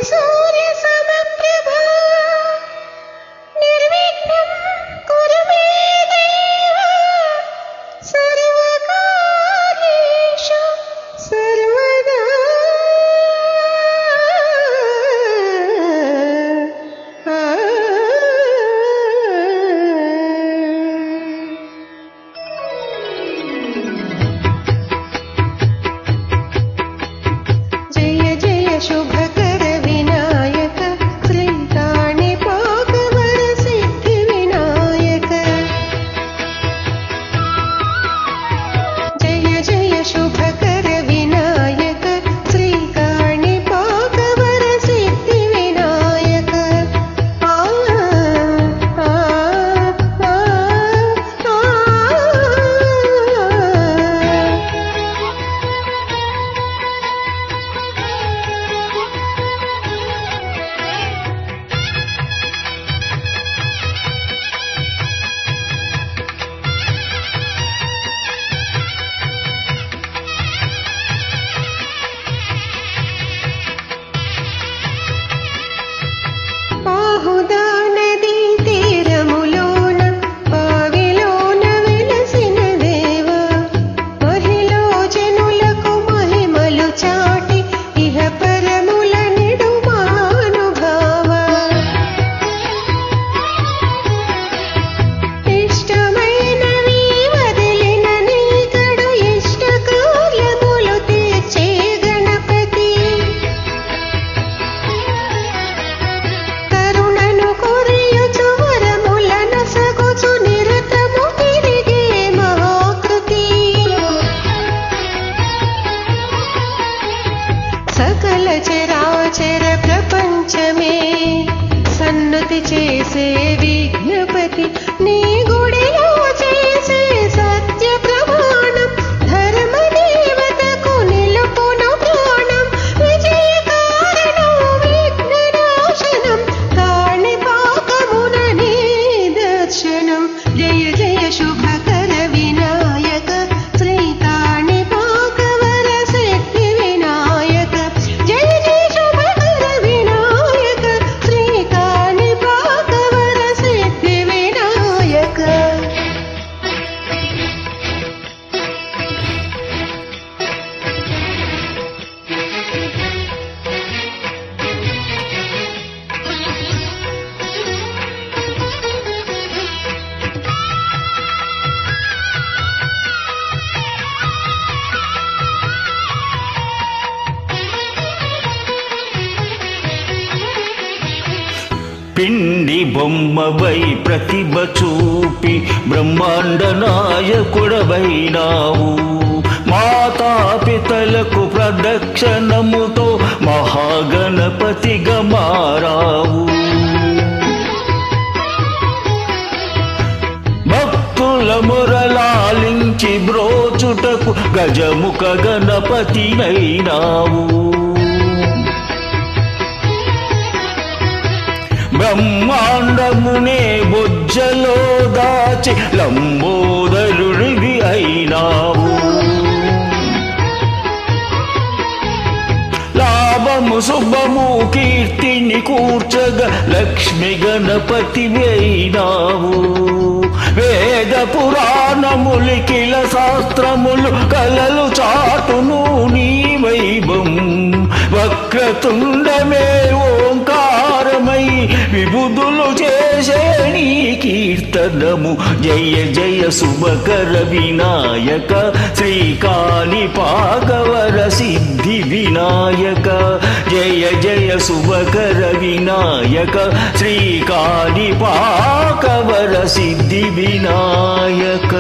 సూర్య సమప్రభా నిర్విఘ్నం కురు మే దేవా సర్వకార్యేషు సర్వదా శుభకర వినాయక శ్రీ కాణిపాకవర సిద్ధి వినాయక జయ జయ శుభకర వినాయక శ్రీ కాణిపాకవర సిద్ధి వినాయక బాహుదా నదీ తీరములోన బావిలోన వెలసిన దేవా మహిళో జనులకు మహిమలు చాటి ఇహ పరముల నిడుమానుభావా ఇష్టమైనవి వదిలిన నీకడు ఇష్ట కార్యములు తీర్చే గణపతి కరుణను కొరియుచు వరములను సగుచు నిరతము తిరిగే మహాకృతి సకల చరాచర ప్రపంచమే సన్నతి చేసే విఘ్నపతి నీ గుడిలో చేసే సత్య ప్రమాణం ధర్మ దేవతకు నిలుపును ప్రాణం విజయ కారణం విఘ్న నాశనం కాణిపాకమున నీ దర్శనం జయ జయ శుభకర వినాయక శ్రీ కాణిపాకవర సిద్ధి వినాయక జయ జయ శుభకర వినాయక శ్రీ కాణిపాకవర సిద్ధి వినాయక పిండి బొమ్మవై ప్రతిభ చూపి బ్రహ్మాండ నాయకుడవైనావు మాతాపితలకు ప్రదక్షిణముతో మహాగణపతిగా మారావు భక్తుల మురళాలించి బ్రోచుటకు గజముఖ గణపతినైనావు బ్రహ్మాండమునే బొజ్జలో దాచి లంబోదరుడివి అయినావు లాభము శుభము కీర్తిని కూర్చగ లక్ష్మి గణపతి అయినావు వేద పురాణములికిల శాస్త్రములు కలలు చాటును నీ వైభవం వక్రతుండమే ఓంకారమై విబుధులు చేసే నీ కీర్తనము జయ జయ శుభకర వినాయక శ్రీ కాణిపాకవర సిద్ధి వినాయక జయ జయ శుభకర వినాయక శ్రీ కాణిపాకవర సిద్ధి వినాయక